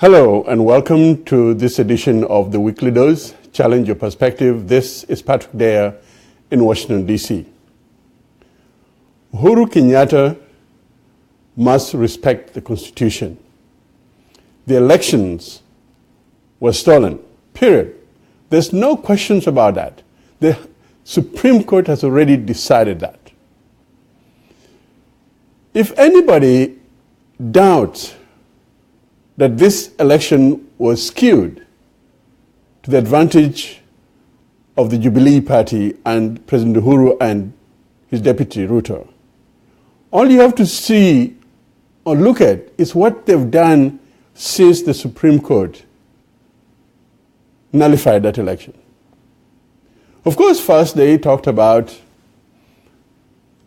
Hello and welcome to this edition of the Weekly Dose, Challenge Your Perspective. This is Patrick Dare in Washington, D.C. Uhuru Kenyatta must respect the Constitution. The elections were stolen, period. There's no questions about that. The Supreme Court has already decided that. If anybody doubts that this election was skewed to the advantage of the Jubilee Party and President Uhuru and his deputy, Ruto, all you have to see or look at is what they've done since the Supreme Court nullified that election. Of course, first they talked about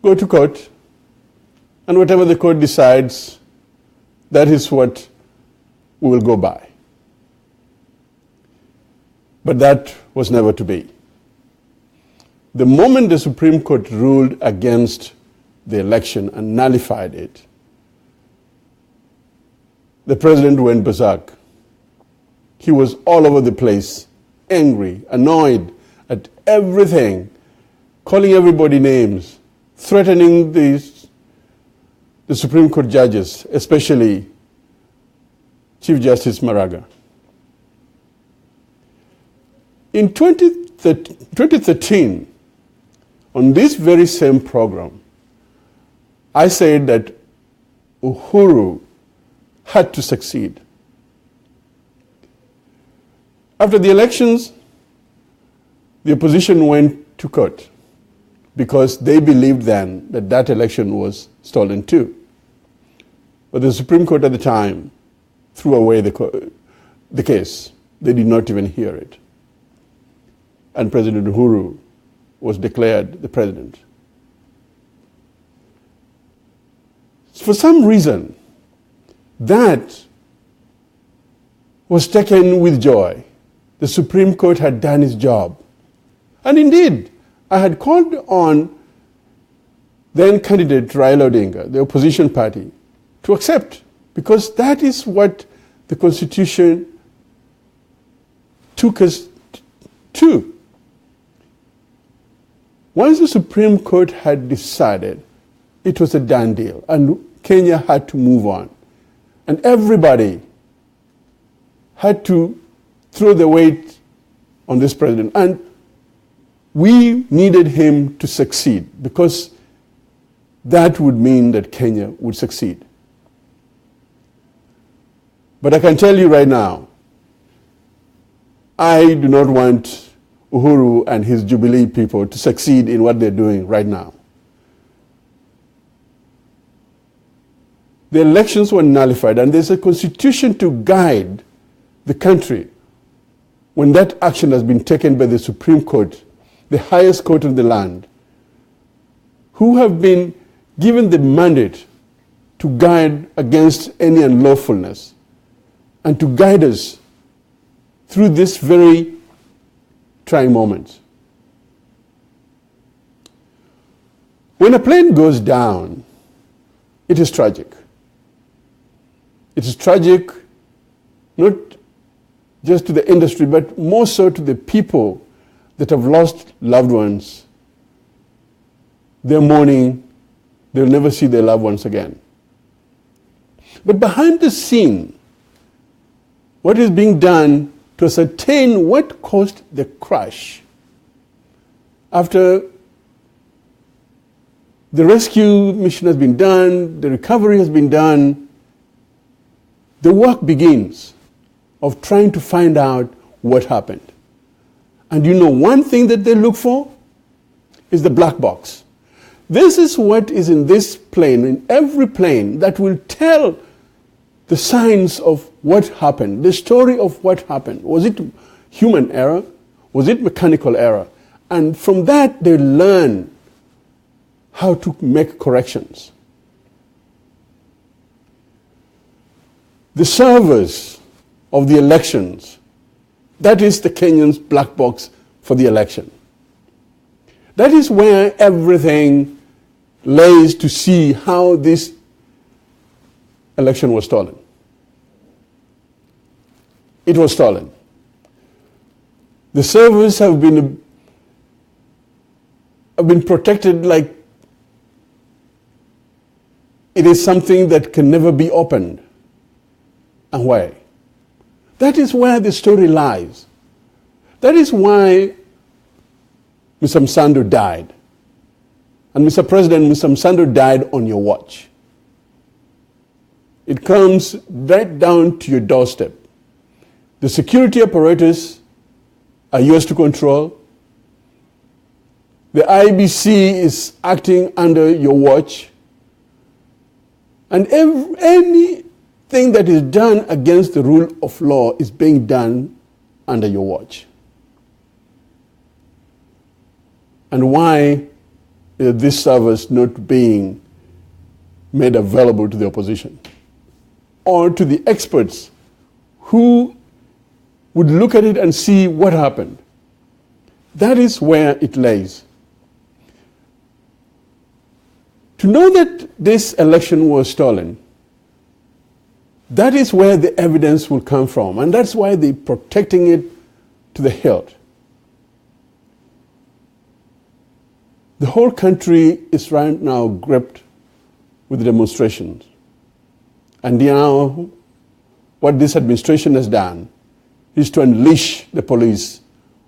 go to court, and whatever the court decides, that is what we will go by. But that was never to be. The moment the Supreme Court ruled against the election and nullified it, the president went berserk. He was all over the place, angry, annoyed at everything, calling everybody names, threatening the Supreme Court judges, especially Chief Justice Maraga. In 2013, on this very same program, I said that Uhuru had to succeed. After the elections, the opposition went to court because they believed then that that election was stolen too. But the Supreme Court at the time threw away the case. They did not even hear it. And President Uhuru was declared the president. For some reason, that was taken with joy. The Supreme Court had done its job. And indeed, I had called on then candidate Raila Odinga, the opposition party, to accept, because that is what the Constitution took us to. Once the Supreme Court had decided, it was a done deal, and Kenya had to move on. And everybody had to throw the weight on this president. And we needed him to succeed, because that would mean that Kenya would succeed. But I can tell you right now, I do not want Uhuru and his Jubilee people to succeed in what they're doing right now. The elections were nullified, and there's a constitution to guide the country when that action has been taken by the Supreme Court, the highest court of the land, who have been given the mandate to guide against any unlawfulness and to guide us through this very trying moment. When a plane goes down, it is tragic. It is tragic not just to the industry, but more so to the people that have lost loved ones. They're mourning. They'll never see their loved ones again. But behind the scene, what is being done to ascertain what caused the crash? After the rescue mission has been done, the recovery has been done, the work begins of trying to find out what happened. And you know one thing that they look for is the black box. This is what is in this plane, in every plane, that will tell the signs of what happened, the story of what happened. Was it human error? Was it mechanical error? And from that, they learn how to make corrections. The servers of the elections, that is the Kenyans' black box for the election. That is where everything lays to see how this election was stolen. it was stolen. The servers have been protected like it is something that can never be opened. And why? That is where the story lies. That is why Mr. Msando died. And Mr. President, Mr. Msando died on your watch. It comes right down to your doorstep. The security apparatus are yours to control. The IBC is acting under your watch. And anything that is done against the rule of law is being done under your watch. And why is this service not being made available to the opposition or to the experts who would look at it and see what happened? That is where it lays. To know that this election was stolen, that is where the evidence will come from, and that's why they're protecting it to the hilt. The whole country is right now gripped with demonstrations. And now, what this administration has done is to unleash the police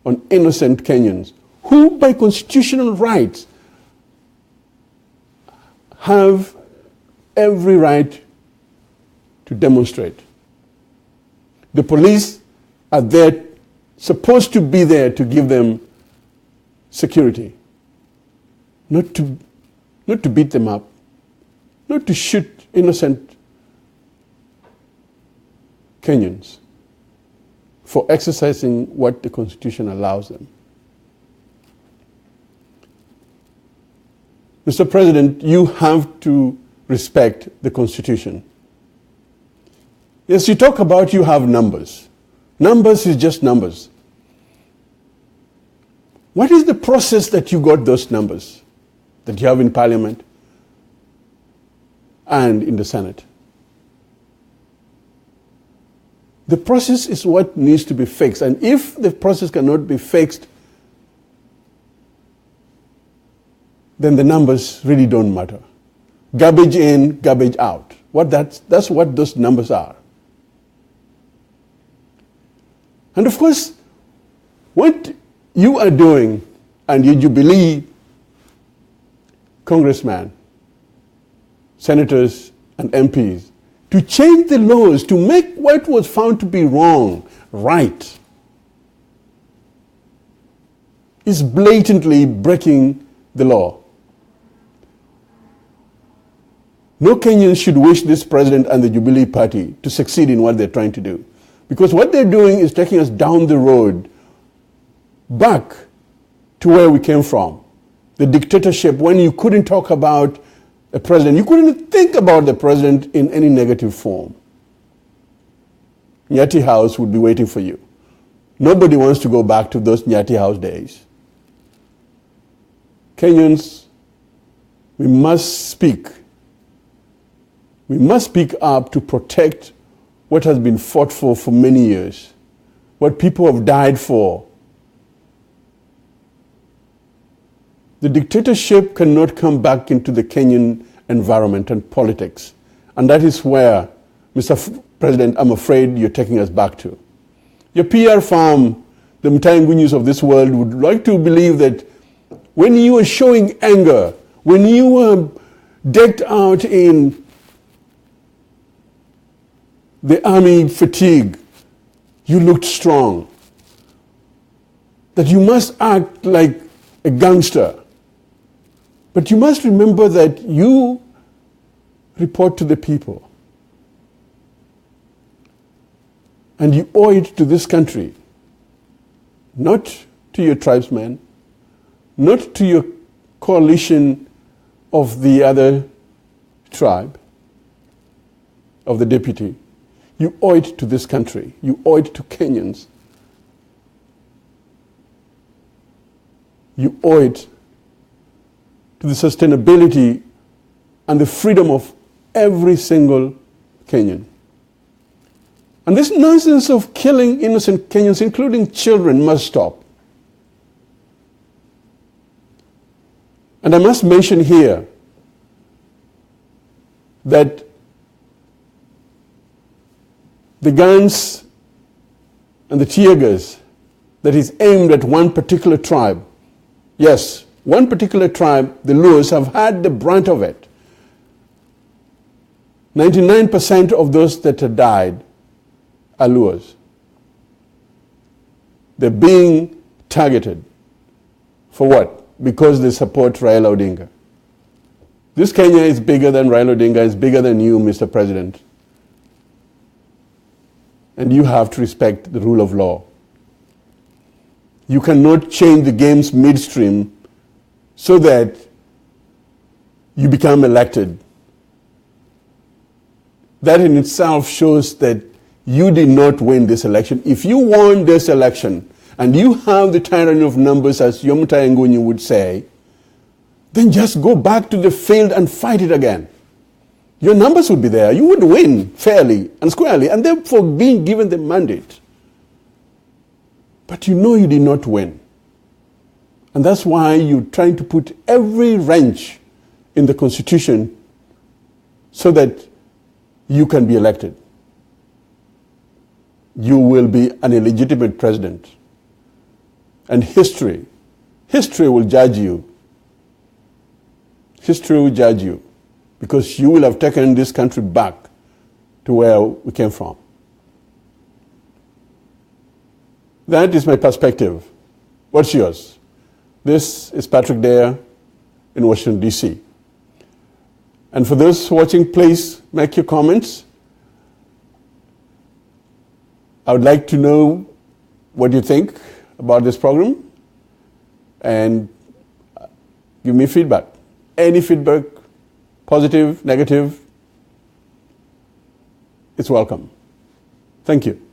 on innocent Kenyans who, by constitutional rights, have every right to demonstrate. The police are there, supposed to be there to give them security, not to beat them up, not to shoot innocent Kenyans for exercising what the Constitution allows them. Mr. President, you have to respect the Constitution. Yes, you talk about you have numbers. Numbers is just numbers. What is the process that you got those numbers that you have in Parliament and in the Senate? The process is what needs to be fixed. And if the process cannot be fixed, then the numbers really don't matter. Garbage in, garbage out. That's what those numbers are. And of course, what you are doing, and your Jubilee congressmen, senators, and MPs, to change the laws, to make what was found to be wrong right, is blatantly breaking the law. No Kenyans should wish this president and the Jubilee Party to succeed in what they're trying to do. Because what they're doing is taking us down the road back to where we came from. The dictatorship, when you couldn't talk about a president, you couldn't think about the president in any negative form. Nyati House would be waiting for you. Nobody wants to go back to those Nyati House days. Kenyans, we must speak. We must speak up to protect what has been fought for many years, what people have died for. The dictatorship cannot come back into the Kenyan environment and politics. And that is where, Mr. President, I'm afraid you're taking us back to. Your PR firm, the Mtayangunyus of this world, would like to believe that when you are showing anger, when you are decked out in the army fatigue, you looked strong. That you must act like a gangster. But you must remember that you report to the people. And you owe it to this country, not to your tribesmen, not to your coalition of the other tribe, of the deputy. You owe it to this country. You owe it to Kenyans. You owe it to the sustainability and the freedom of every single Kenyan. And this nonsense of killing innocent Kenyans, including children, must stop. And I must mention here that the guns and the tear gas that is aimed at one particular tribe, yes, one particular tribe, the Luos, have had the brunt of it. 99% of those that have died are Luos. They're being targeted. For what? Because they support Raila Odinga. This Kenya is bigger than Raila Odinga, is bigger than you, Mr. President. And you have to respect the rule of law. You cannot change the games midstream so that you become elected. That in itself shows that you did not win this election. If you won this election and you have the tyranny of numbers, as Yomutai Ngunyi would say, then just go back to the field and fight it again. Your numbers would be there. You would win fairly and squarely, and therefore being given the mandate. But you know you did not win. And that's why you're trying to put every wrench in the Constitution so that you can be elected. You will be an illegitimate president. And history will judge you. History will judge you because you will have taken this country back to where we came from. That is my perspective. What's yours? This is Patrick Dare in Washington, D.C. And for those watching, please make your comments. I would like to know what you think about this program and give me feedback. Any feedback, positive, negative, it's welcome. Thank you.